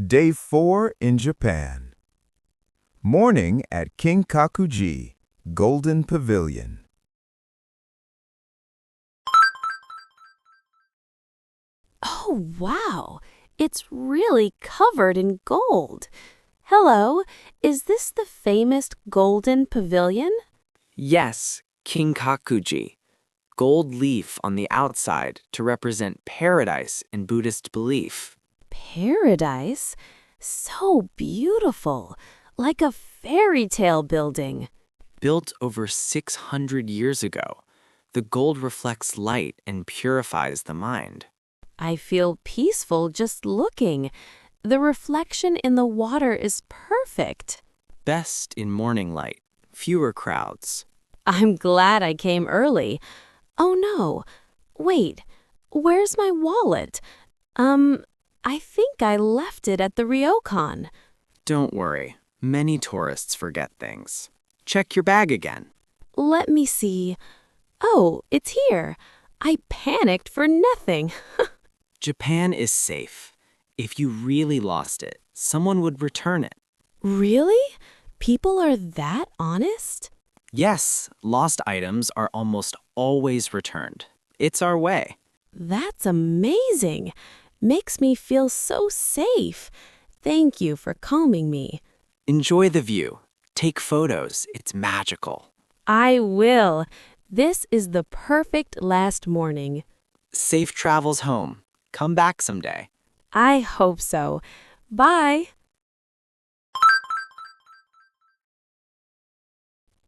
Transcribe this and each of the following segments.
Day 4 in Japan. Morning at Kinkakuji, Golden Pavilion. Oh, wow! It's really covered in gold. Hello, is this the famous Golden Pavilion? Yes, Kinkakuji. Gold leaf on the outside to represent paradise in Buddhist belief. Paradise? So beautiful, like a fairy tale building. Built over 600 years ago, the gold reflects light and purifies the mind. I feel peaceful just looking. The reflection in the water is perfect. Best in morning light, fewer crowds. I'm glad I came early. Oh no, wait, where's my wallet? I think I left it at the Ryokan. Don't worry, many tourists forget things. Check your bag again. Let me see. Oh, it's here. I panicked for nothing. Japan is safe. If you really lost it, someone would return it. Really? People are that honest? Yes, lost items are almost always returned. It's our way. That's amazing. Makes me feel so safe. Thank you for calming me. Enjoy the view. Take photos. It's magical. I will. This is the perfect last morning. Safe travels home. Come back someday. I hope so. Bye.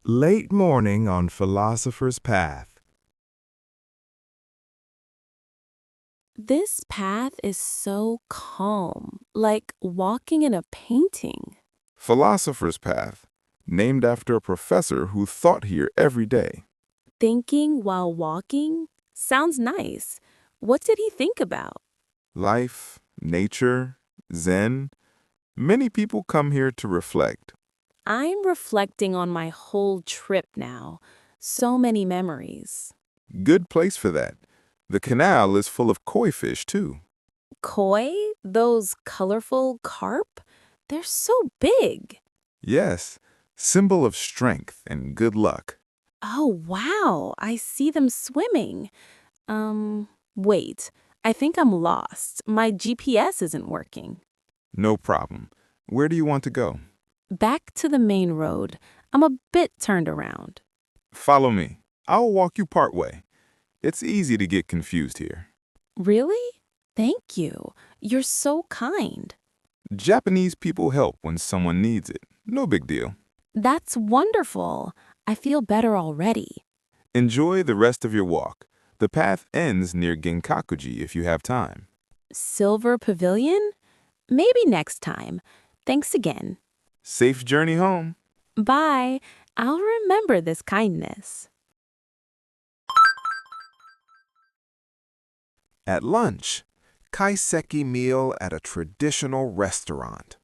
Late morning on Philosopher's Path. This path is so calm, like walking in a painting. Philosopher's Path, named after a professor who thought here every day. Thinking while walking? Sounds nice. What did he think about? Life, nature, Zen. Many people come here to reflect. I'm reflecting on my whole trip now. So many memories. Good place for that. The canal is full of koi fish, too. Koi? Those colorful carp? They're so big. Yes, symbol of strength and good luck. Oh, wow. I see them swimming. Wait. I think I'm lost. My GPS isn't working. No problem. Where do you want to go? Back to the main road. I'm a bit turned around. Follow me. I'll walk you part way. It's easy to get confused here. Really? Thank you. You're so kind. Japanese people help when someone needs it. No big deal. That's wonderful. I feel better already. Enjoy the rest of your walk. The path ends near Genkakuji if you have time. Silver Pavilion? Maybe next time. Thanks again. Safe journey home. Bye. I'll remember this kindness. At lunch, kaiseki meal at a traditional restaurant.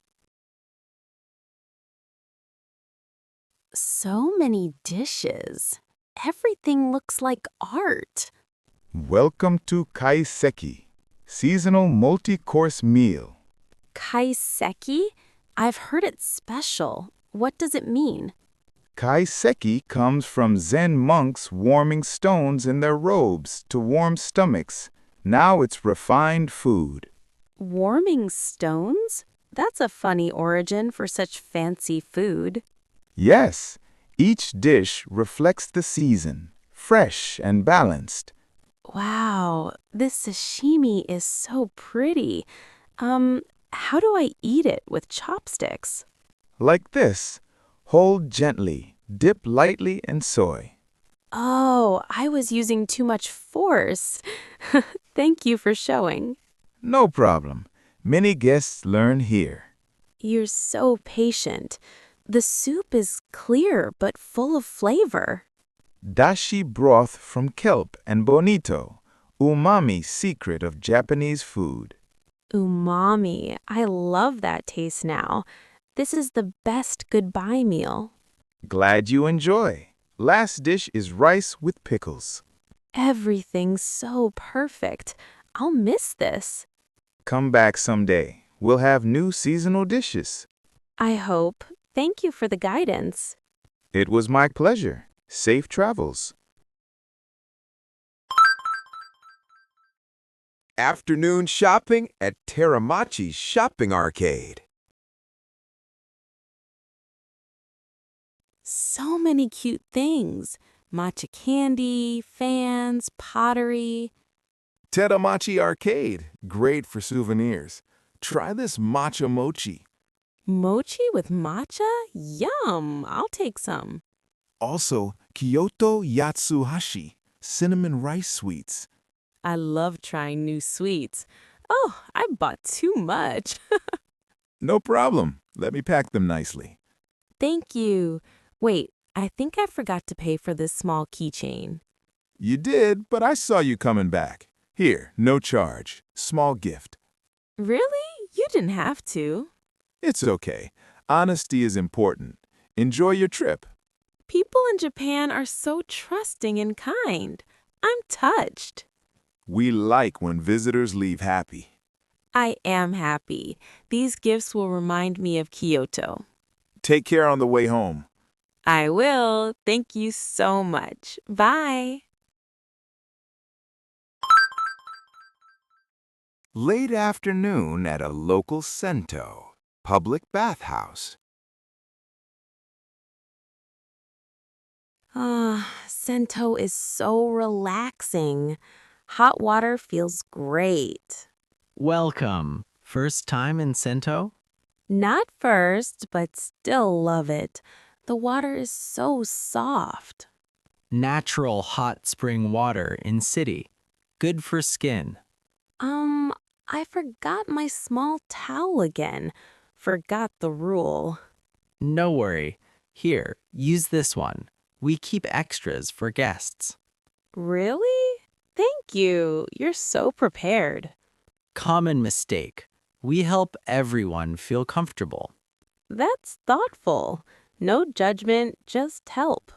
So many dishes. Everything looks like art. Welcome to kaiseki, seasonal multi-course meal. Kaiseki? I've heard it's special. What does it mean? Kaiseki comes from Zen monks warming stones in their robes to warm stomachs. Now it's refined food. Warming stones? That's a funny origin for such fancy food. Yes, each dish reflects the season, fresh and balanced. Wow, this sashimi is so pretty. How do I eat it with chopsticks? Like this, hold gently, dip lightly in soy. Oh, I was using too much force. Thank you for showing. No problem. Many guests learn here. You're so patient. The soup is clear but full of flavor. Dashi broth from kelp and bonito, umami secret of Japanese food. Umami. I love that taste now. This is the best goodbye meal. Glad you enjoy. Last dish is rice with pickles. Everything's so perfect. I'll miss this. Come back someday. We'll have new seasonal dishes. I hope. Thank you for the guidance. It was my pleasure. Safe travels. Afternoon shopping at Teramachi's Shopping Arcade. So many cute things. Matcha candy, fans, pottery. Teramachi Arcade, great for souvenirs. Try this matcha mochi. Mochi with matcha? Yum! I'll take some. Also, Kyoto Yatsuhashi, cinnamon rice sweets. I love trying new sweets. Oh, I bought too much. No problem. Let me pack them nicely. Thank you. Wait, I think I forgot to pay for this small keychain. You did, but I saw you coming back. Here, no charge. Small gift. Really? You didn't have to. It's okay. Honesty is important. Enjoy your trip. People in Japan are so trusting and kind. I'm touched. We like when visitors leave happy. I am happy. These gifts will remind me of Kyoto. Take care on the way home. I will. Thank you so much. Bye. Late afternoon at a local Sento, public bathhouse. Sento is so relaxing. Hot water feels great. Welcome. First time in Sento? Not first, but still love it. The water is so soft. Natural hot spring water in city. Good for skin. I forgot my small towel again. Forgot the rule. No worry. Here, use this one. We keep extras for guests. Really? Thank you. You're so prepared. Common mistake. We help everyone feel comfortable. That's thoughtful. No judgment, just help.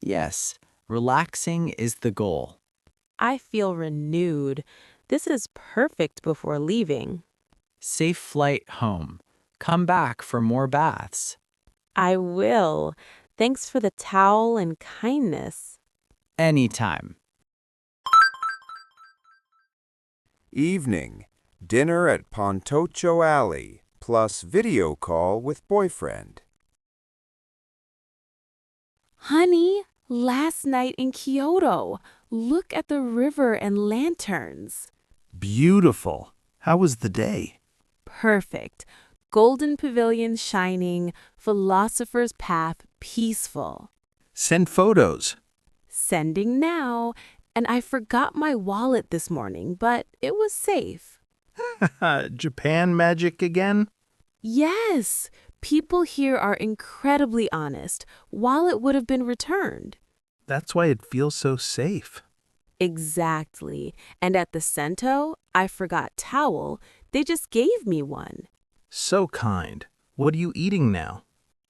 Yes, relaxing is the goal. I feel renewed. This is perfect before leaving. Safe flight home. Come back for more baths. I will. Thanks for the towel and kindness. Anytime. Evening, dinner at Pontocho Alley, plus video call with boyfriend. Honey, last night in Kyoto, look at the river and lanterns. Beautiful. How was the day? Perfect. Golden pavilion shining, philosopher's path peaceful. Send photos. Sending now. And I forgot my wallet this morning, but it was safe. Japan magic again? Yes, people here are incredibly honest. Wallet would have been returned. That's why it feels so safe. Exactly. And at the Sento, I forgot towel. They just gave me one. So kind. What are you eating now?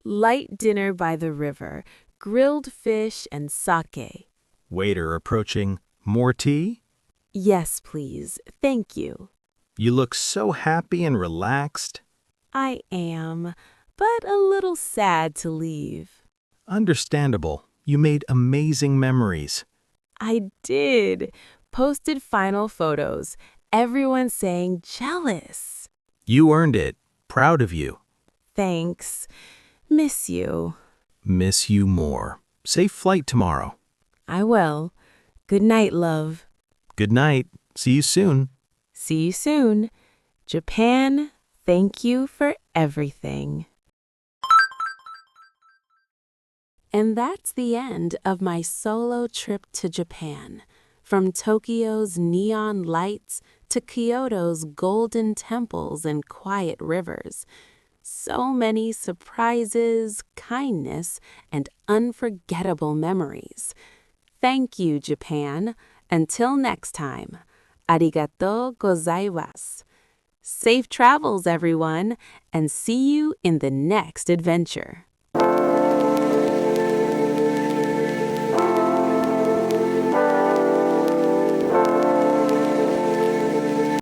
Light dinner by the river, grilled fish and sake. Waiter approaching. More tea? Yes, please. Thank you. You look so happy and relaxed. I am, but a little sad to leave. Understandable. You made amazing memories. I did. Posted final photos. Everyone saying jealous. You earned it. Proud of you. Thanks. Miss you. Miss you more. Safe flight tomorrow. I will. Good night, love. Good night. See you soon. See you soon. Japan, thank you for everything. And that's the end of my solo trip to Japan. From Tokyo's neon lights to Kyoto's golden temples and quiet rivers. So many surprises, kindness, and unforgettable memories. Thank you, Japan. Until next time. Arigatou gozaimasu. Safe travels, everyone, and see you in the next adventure.